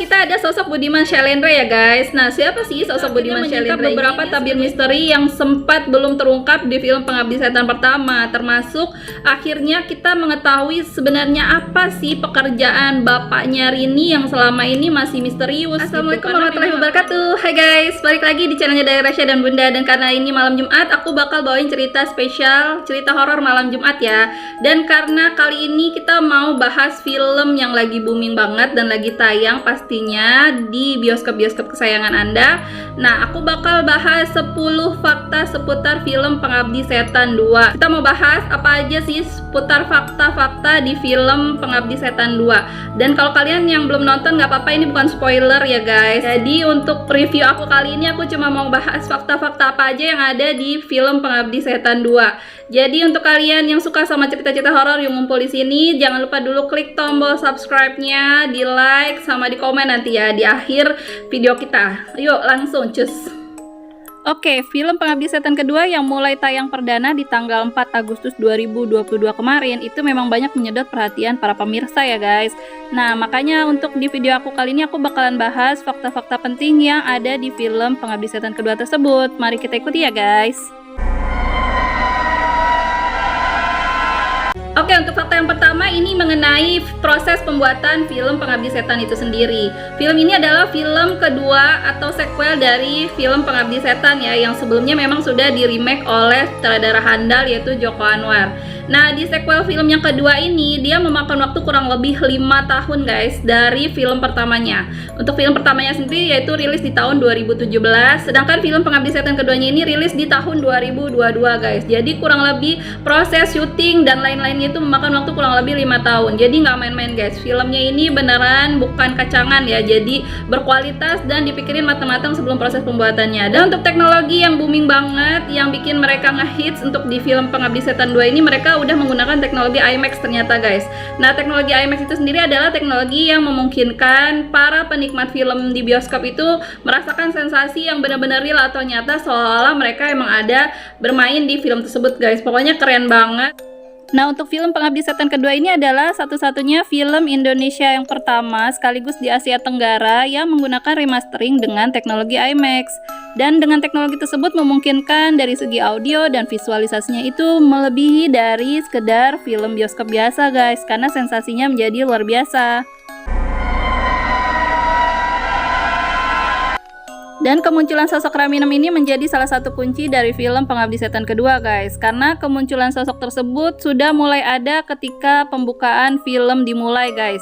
kita ada sosok Budiman Syailendra ya guys. Nah, siapa sih sosok Budiman Syailendra? Beberapa tabir misteri yang sempat belum terungkap di film Pengabdi Setan pertama, termasuk akhirnya kita mengetahui sebenarnya apa sih pekerjaan bapaknya Rini yang selama ini masih misterius. Assalamualaikum warahmatullahi wabarakatuh. Hai guys, balik lagi di channelnya dari Rasya dan Bunda. Dan karena ini malam Jumat, aku bakal bawain cerita spesial, cerita horor malam Jumat ya. Dan karena kali ini kita mau bahas film yang lagi booming banget dan lagi tayang pastinya di bioskop-bioskop kesayangan Anda. Nah, aku bakal bahas 10 fakta seputar film Pengabdi Setan 2. Kita mau bahas apa aja sih seputar fakta-fakta di film Pengabdi Setan 2. Dan kalau kalian yang belum nonton nggak apa-apa, ini bukan spoiler ya guys. Jadi untuk review aku kali ini aku cuma mau bahas fakta-fakta apa aja yang ada di film Pengabdi Setan 2. Jadi untuk kalian yang suka sama cerita-cerita horor yang ngumpul di sini, jangan lupa dulu klik tombol subscribe-nya, di like sama di komen nanti ya di akhir video kita. Yuk langsung cus. Oke, film Pengabdi Setan kedua yang mulai tayang perdana di tanggal 4 Agustus 2022 kemarin itu memang banyak menyedot perhatian para pemirsa ya guys. Nah, makanya untuk di video aku kali ini aku bakalan bahas fakta-fakta penting yang ada di film Pengabdi Setan kedua tersebut. Mari kita ikuti ya guys. Oke, untuk fakta yang pertama ini mengenai proses pembuatan film Pengabdi Setan itu sendiri. Film ini adalah film kedua atau sequel dari film Pengabdi Setan ya, yang sebelumnya memang sudah di remake oleh sutradara handal yaitu Joko Anwar. Nah, di sequel film yang kedua ini dia memakan waktu kurang lebih 5 tahun guys dari film pertamanya. Untuk film pertamanya sendiri yaitu rilis di tahun 2017, sedangkan film Pengabdi Setan keduanya ini rilis di tahun 2022 guys. Jadi kurang lebih proses syuting dan lain-lainnya itu memakan waktu kurang lebih 5 tahun. Jadi nggak main-main guys. Filmnya ini beneran bukan kacangan ya. Jadi berkualitas dan dipikirin matang-matang sebelum proses pembuatannya. Dan untuk teknologi yang booming banget yang bikin mereka ngehits untuk di film Pengabdi Setan 2 ini, mereka udah menggunakan teknologi IMAX ternyata guys. Nah, teknologi IMAX itu sendiri adalah teknologi yang memungkinkan para penikmat film di bioskop itu merasakan sensasi yang benar-benar real atau nyata seolah-olah mereka emang ada bermain di film tersebut guys. Pokoknya keren banget. Nah, untuk film Pengabdi Setan kedua ini adalah satu-satunya film Indonesia yang pertama sekaligus di Asia Tenggara yang menggunakan remastering dengan teknologi IMAX. Dan dengan teknologi tersebut memungkinkan dari segi audio dan visualisasinya itu melebihi dari sekedar film bioskop biasa guys, karena sensasinya menjadi luar biasa. Dan kemunculan sosok Raminem ini menjadi salah satu kunci dari film Pengabdi Setan kedua guys, karena kemunculan sosok tersebut sudah mulai ada ketika pembukaan film dimulai guys.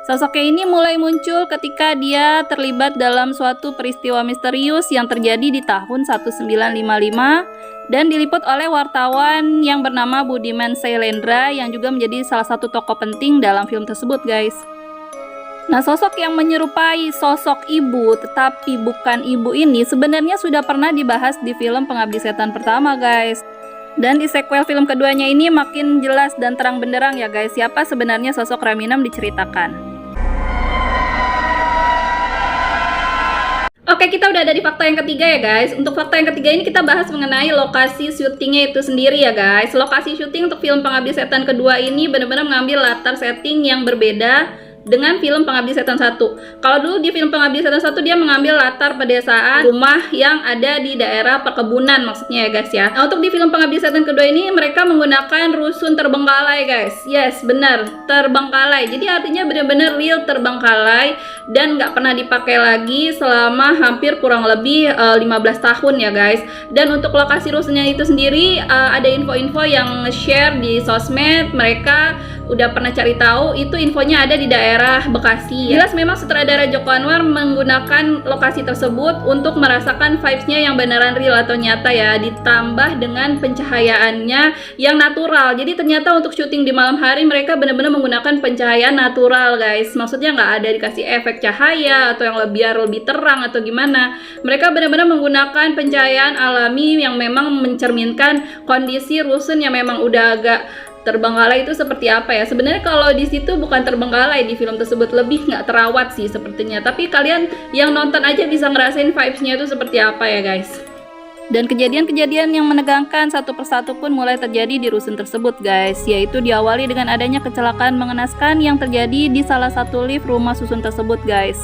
Sosoknya ini mulai muncul ketika dia terlibat dalam suatu peristiwa misterius yang terjadi di tahun 1955 dan diliput oleh wartawan yang bernama Budiman Syailendra yang juga menjadi salah satu tokoh penting dalam film tersebut guys. Nah, sosok yang menyerupai sosok ibu tetapi bukan ibu ini sebenarnya sudah pernah dibahas di film Pengabdi Setan pertama guys. Dan di sequel film keduanya ini makin jelas dan terang benderang ya guys siapa sebenarnya sosok Raminem diceritakan. Oke, kita udah ada di fakta yang ketiga ya guys. Untuk fakta yang ketiga ini kita bahas mengenai lokasi syutingnya itu sendiri ya guys. Lokasi syuting untuk film Pengabdi Setan kedua ini benar-benar mengambil latar setting yang berbeda dengan film Pengabdi Setan 1. Kalau dulu di film Pengabdi Setan 1 dia mengambil latar pedesaan, rumah yang ada di daerah perkebunan maksudnya ya guys ya. Nah, untuk di film Pengabdi Setan kedua ini mereka menggunakan rusun terbengkalai guys. Yes, benar, terbengkalai. Jadi artinya benar-benar real terbengkalai dan nggak pernah dipakai lagi selama hampir kurang lebih 15 tahun ya guys. Dan untuk lokasi rusunnya itu sendiri ada info-info yang share di sosmed, mereka udah pernah cari tahu itu infonya ada di daerah Bekasi. Jelas memang sutradara Joko Anwar menggunakan lokasi tersebut untuk merasakan vibes-nya yang beneran real atau nyata ya, ditambah dengan pencahayaannya yang natural. Jadi ternyata untuk syuting di malam hari mereka benar-benar menggunakan pencahayaan natural guys. Maksudnya nggak ada dikasih efek cahaya atau yang biar lebih terang atau gimana. Mereka benar-benar menggunakan pencahayaan alami yang memang mencerminkan kondisi rusun yang memang udah agak terbengkalai itu seperti apa ya. Sebenarnya kalau di situ bukan terbengkalai, di film tersebut lebih nggak terawat sih sepertinya. Tapi kalian yang nonton aja bisa ngerasain vibes-nya itu seperti apa ya guys. Dan kejadian-kejadian yang menegangkan satu persatu pun mulai terjadi di rusun tersebut guys, yaitu diawali dengan adanya kecelakaan mengenaskan yang terjadi di salah satu lift rumah susun tersebut guys.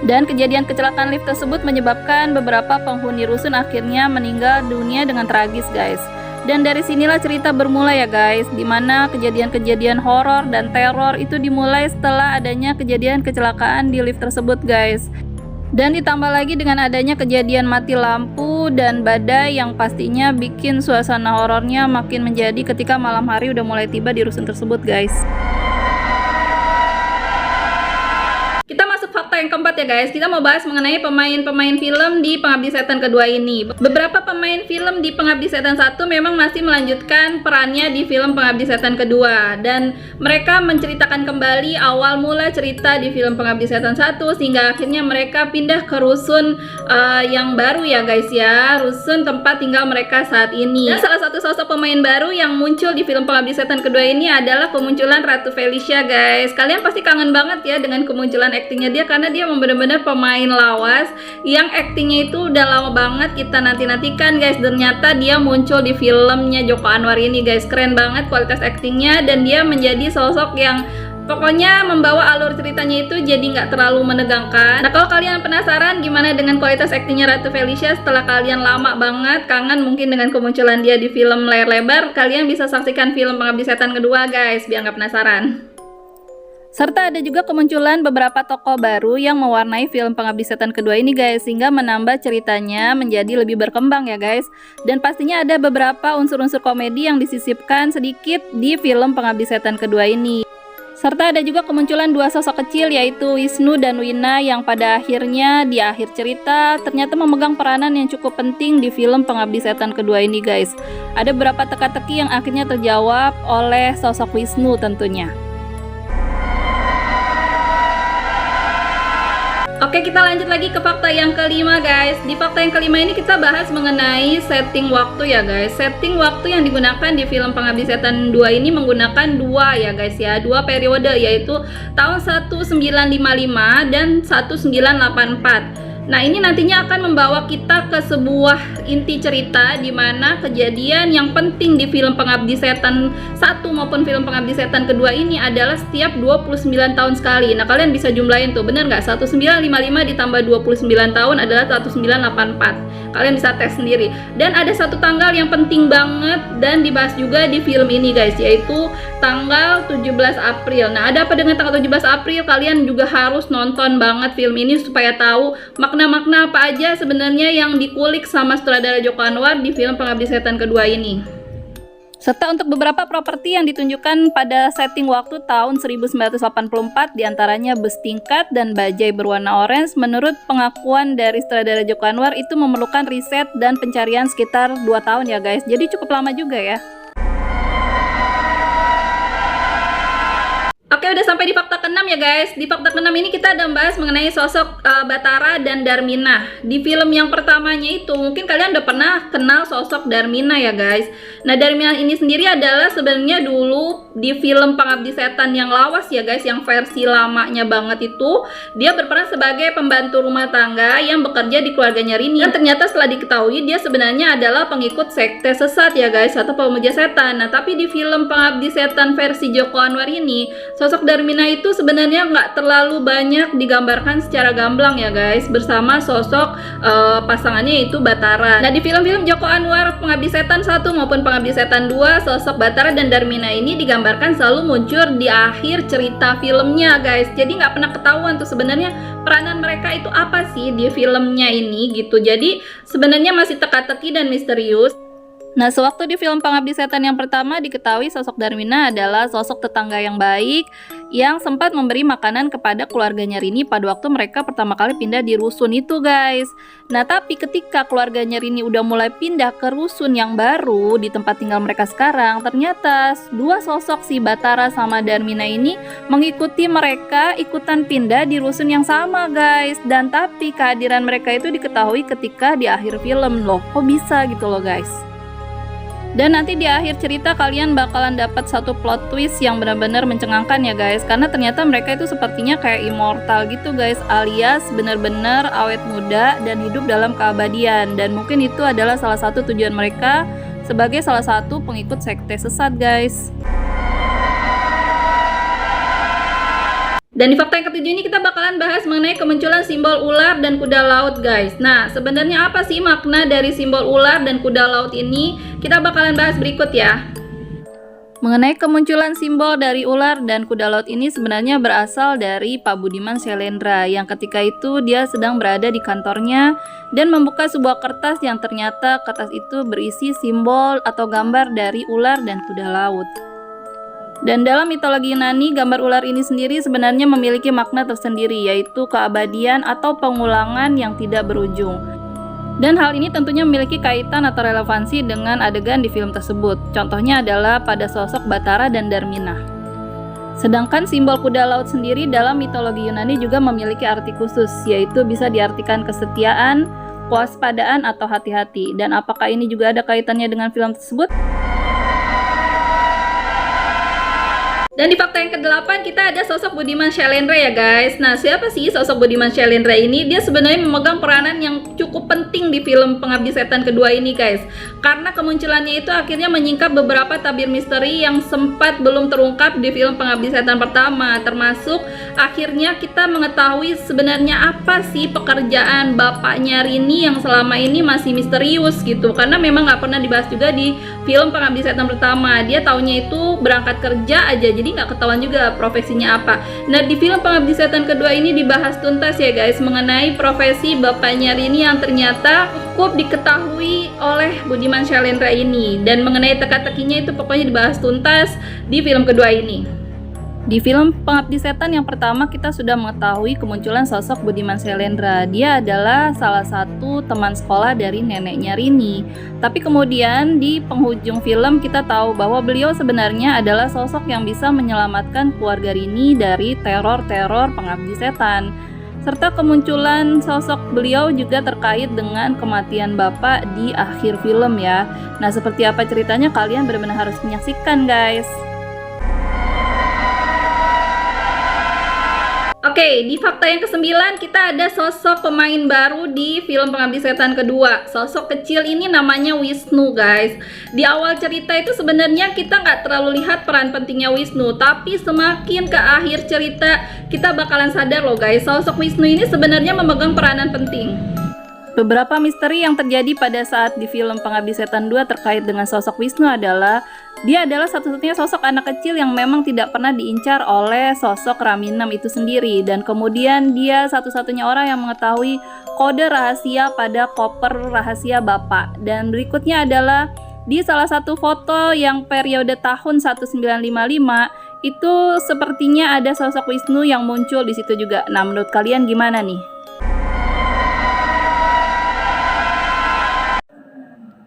Dan kejadian kecelakaan lift tersebut menyebabkan beberapa penghuni rusun akhirnya meninggal dunia dengan tragis guys. Dan dari sinilah cerita bermula ya guys, dimana kejadian-kejadian horor dan teror itu dimulai setelah adanya kejadian kecelakaan di lift tersebut guys. Dan ditambah lagi dengan adanya kejadian mati lampu dan badai yang pastinya bikin suasana horornya makin menjadi ketika malam hari udah mulai tiba di rusun tersebut guys. Kita masuk fakta yang keempat ya guys. Kita mau bahas mengenai pemain-pemain film di Pengabdi Setan kedua ini. Beberapa pemain film di Pengabdi Setan 1 memang masih melanjutkan perannya di film Pengabdi Setan kedua, dan mereka menceritakan kembali awal mula cerita di film Pengabdi Setan 1 sehingga akhirnya mereka pindah ke rusun yang baru ya guys ya, rusun tempat tinggal mereka saat ini. Dan salah satu sosok pemain baru yang muncul di film Pengabdi Setan kedua ini adalah kemunculan Ratu Felicia guys. Kalian pasti kangen banget ya dengan kemunculan aktingnya dia, karena dia benar-benar pemain lawas yang aktingnya itu udah lama banget kita nanti-nantikan guys. Ternyata dia muncul di filmnya Joko Anwar ini guys. Keren banget kualitas aktingnya, dan dia menjadi sosok yang pokoknya membawa alur ceritanya itu jadi nggak terlalu menegangkan. Nah, kalau kalian penasaran gimana dengan kualitas aktingnya Ratu Felicia setelah kalian lama banget kangen mungkin dengan kemunculan dia di film layar lebar, kalian bisa saksikan film Pengabdi Setan kedua guys, biar nggak penasaran. Serta ada juga kemunculan beberapa tokoh baru yang mewarnai film Pengabdi Setan kedua ini guys, sehingga menambah ceritanya menjadi lebih berkembang ya guys. Dan pastinya ada beberapa unsur-unsur komedi yang disisipkan sedikit di film Pengabdi Setan kedua ini. Serta ada juga kemunculan dua sosok kecil yaitu Wisnu dan Wina yang pada akhirnya di akhir cerita ternyata memegang peranan yang cukup penting di film Pengabdi Setan kedua ini guys. Ada beberapa teka-teki yang akhirnya terjawab oleh sosok Wisnu tentunya. Oke, kita lanjut lagi ke fakta yang kelima guys. Di fakta yang kelima ini kita bahas mengenai setting waktu ya guys. Setting waktu yang digunakan di film Pengabdi Setan 2 ini menggunakan dua ya guys ya, dua periode, yaitu tahun 1955 dan 1984. Nah, ini nantinya akan membawa kita ke sebuah inti cerita di mana kejadian yang penting di film Pengabdi Setan 1 maupun film Pengabdi Setan kedua ini adalah setiap 29 tahun sekali. Nah, kalian bisa jumlahin tuh, bener nggak? 1955 ditambah 29 tahun adalah 1984. Kalian bisa tes sendiri. Dan ada satu tanggal yang penting banget dan dibahas juga di film ini guys, yaitu tanggal 17 April. Nah, ada apa dengan tanggal 17 April? Kalian juga harus nonton banget film ini supaya tahu makna-makna apa aja sebenarnya yang dikulik sama sutradara Joko Anwar di film Pengabdi Setan kedua ini. Serta untuk beberapa properti yang ditunjukkan pada setting waktu tahun 1984, diantaranya bus tingkat dan bajai berwarna orange. Menurut pengakuan dari sutradara Joko Anwar itu memerlukan riset dan pencarian sekitar 2 tahun ya guys, jadi cukup lama juga ya. Oke, udah sampai di fakta ke-6 ya guys. Di fakta ke-6 ini kita ada membahas mengenai sosok Bathara dan Darmina. Di film yang pertamanya itu mungkin kalian udah pernah kenal sosok Darmina ya guys. Nah, Darmina ini sendiri adalah sebenarnya dulu di film Pengabdi Setan yang lawas ya guys, yang versi lamanya banget itu, dia berperan sebagai pembantu rumah tangga yang bekerja di keluarganya Rini. Dan ternyata setelah diketahui dia sebenarnya adalah pengikut sekte sesat ya guys, atau pemuja setan. Nah, tapi di film Pengabdi Setan versi Joko Anwar ini, sosok Darmina itu sebenarnya nggak terlalu banyak digambarkan secara gamblang ya guys, bersama sosok pasangannya yaitu Bathara. Nah, di film-film Joko Anwar Pengabdi Setan 1 maupun Pengabdi Setan 2, sosok Bathara dan Darmina ini digambarkan selalu muncul di akhir cerita filmnya guys. Jadi nggak pernah ketahuan tuh sebenarnya peranan mereka itu apa sih di filmnya ini gitu. Jadi sebenarnya masih teka-teki dan misterius. Nah, sewaktu di film Pengabdi Setan yang pertama diketahui sosok Darmina adalah sosok tetangga yang baik yang sempat memberi makanan kepada keluarganya Rini pada waktu mereka pertama kali pindah di rusun itu guys. Nah, tapi ketika keluarganya Rini udah mulai pindah ke rusun yang baru di tempat tinggal mereka sekarang, ternyata dua sosok si Bathara sama Darmina ini mengikuti mereka ikutan pindah di rusun yang sama guys. Dan tapi kehadiran mereka itu diketahui ketika di akhir film. Loh, kok bisa gitu loh guys. Dan nanti di akhir cerita kalian bakalan dapat satu plot twist yang benar-benar mencengangkan ya guys, karena ternyata mereka itu sepertinya kayak immortal gitu guys, alias benar-benar awet muda dan hidup dalam keabadian. Dan mungkin itu adalah salah satu tujuan mereka sebagai salah satu pengikut sekte sesat guys. Dan di fakta yang ketujuh ini kita bakalan bahas mengenai kemunculan simbol ular dan kuda laut guys. Nah, sebenarnya apa sih makna dari simbol ular dan kuda laut ini? Kita bakalan bahas berikut ya. Mengenai kemunculan simbol dari ular dan kuda laut ini sebenarnya berasal dari Pak Budiman Syailendra yang ketika itu dia sedang berada di kantornya dan membuka sebuah kertas yang ternyata kertas itu berisi simbol atau gambar dari ular dan kuda laut. Dan dalam mitologi Yunani, gambar ular ini sendiri sebenarnya memiliki makna tersendiri, yaitu keabadian atau pengulangan yang tidak berujung. Dan hal ini tentunya memiliki kaitan atau relevansi dengan adegan di film tersebut. Contohnya adalah pada sosok Bathara dan Darmina. Sedangkan simbol kuda laut sendiri dalam mitologi Yunani juga memiliki arti khusus, yaitu bisa diartikan kesetiaan, kewaspadaan, atau hati-hati. Dan apakah ini juga ada kaitannya dengan film tersebut? Dan di fakta yang ke-8 kita ada sosok Budiman Syailendra ya guys. Nah, siapa sih sosok Budiman Syailendra ini? Dia sebenarnya memegang peranan yang cukup penting di film Pengabdi Setan kedua ini guys. Karena kemunculannya itu akhirnya menyingkap beberapa tabir misteri yang sempat belum terungkap di film Pengabdi Setan pertama. Termasuk akhirnya kita mengetahui sebenarnya apa sih pekerjaan bapaknya Rini yang selama ini masih misterius gitu. Karena memang nggak pernah dibahas juga di film Pengabdi Setan pertama. Dia taunya itu berangkat kerja aja, jadi nggak ketahuan juga profesinya apa. Nah, di film Pengabdi Setan kedua ini dibahas tuntas ya guys mengenai profesi bapaknya Rini yang ternyata cukup diketahui oleh Budiman Syailendra ini. Dan mengenai teka-tekinya itu pokoknya dibahas tuntas di film kedua ini. Di film Pengabdi Setan yang pertama kita sudah mengetahui kemunculan sosok Budiman Syailendra. Dia adalah salah satu teman sekolah dari neneknya Rini. Tapi kemudian di penghujung film kita tahu bahwa beliau sebenarnya adalah sosok yang bisa menyelamatkan keluarga Rini dari teror-teror Pengabdi Setan. Serta kemunculan sosok beliau juga terkait dengan kematian bapak di akhir film ya. Nah, seperti apa ceritanya kalian benar-benar harus menyaksikan guys. Oke, di fakta yang ke-9 kita ada sosok pemain baru di film Pengabdi Setan kedua. Sosok kecil ini namanya Wisnu guys. Di awal cerita itu sebenarnya kita nggak terlalu lihat peran pentingnya Wisnu, tapi semakin ke akhir cerita kita bakalan sadar loh guys, sosok Wisnu ini sebenarnya memegang peranan penting. Beberapa misteri yang terjadi pada saat di film Pengabdi Setan 2 terkait dengan sosok Wisnu adalah dia adalah satu-satunya sosok anak kecil yang memang tidak pernah diincar oleh sosok Raminam itu sendiri, dan kemudian dia satu-satunya orang yang mengetahui kode rahasia pada koper rahasia bapak. Dan berikutnya adalah di salah satu foto yang periode tahun 1955 itu sepertinya ada sosok Wisnu yang muncul di situ juga. Nah, menurut kalian gimana nih?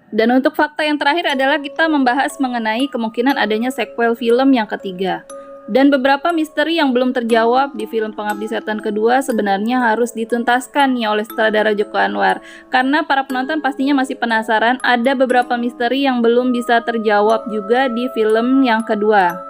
Dan untuk fakta yang terakhir adalah kita membahas mengenai kemungkinan adanya sequel film yang ketiga. Dan beberapa misteri yang belum terjawab di film Pengabdi Setan kedua sebenarnya harus dituntaskan nih oleh sutradara Joko Anwar. Karena para penonton pastinya masih penasaran, ada beberapa misteri yang belum bisa terjawab juga di film yang kedua.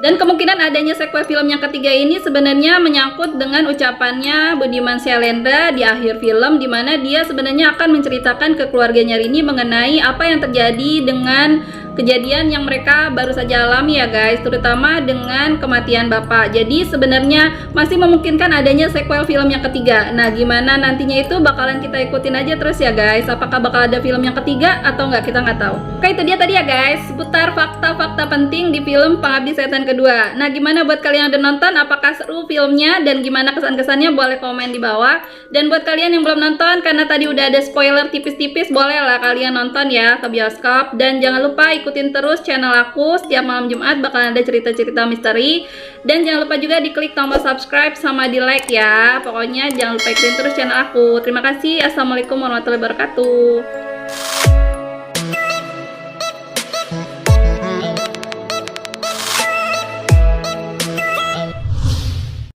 Dan kemungkinan adanya sequel film yang ketiga ini sebenarnya menyangkut dengan ucapannya Budiman Syailendra di akhir film, di mana dia sebenarnya akan menceritakan ke keluarganya Rini mengenai apa yang terjadi dengan kejadian yang mereka baru saja alami ya guys, terutama dengan kematian bapak. Jadi sebenarnya masih memungkinkan adanya sequel film yang ketiga. Nah, gimana nantinya itu bakalan kita ikutin aja terus ya guys. Apakah bakal ada film yang ketiga atau enggak, kita nggak tahu. Oke, itu dia tadi ya guys, seputar fakta-fakta penting di film Pengabdi Setan kedua. Nah, gimana buat kalian yang udah nonton? Apakah seru filmnya dan gimana kesan-kesannya? Boleh komen di bawah. Dan buat kalian yang belum nonton, karena tadi udah ada spoiler tipis-tipis, bolehlah kalian nonton ya ke bioskop. Dan jangan lupa ikutin terus channel aku, setiap malam Jumat bakalan ada cerita-cerita misteri. Dan jangan lupa juga diklik tombol subscribe sama di like ya. Pokoknya jangan lupa ikutin terus channel aku. Terima kasih. Assalamualaikum warahmatullahi wabarakatuh.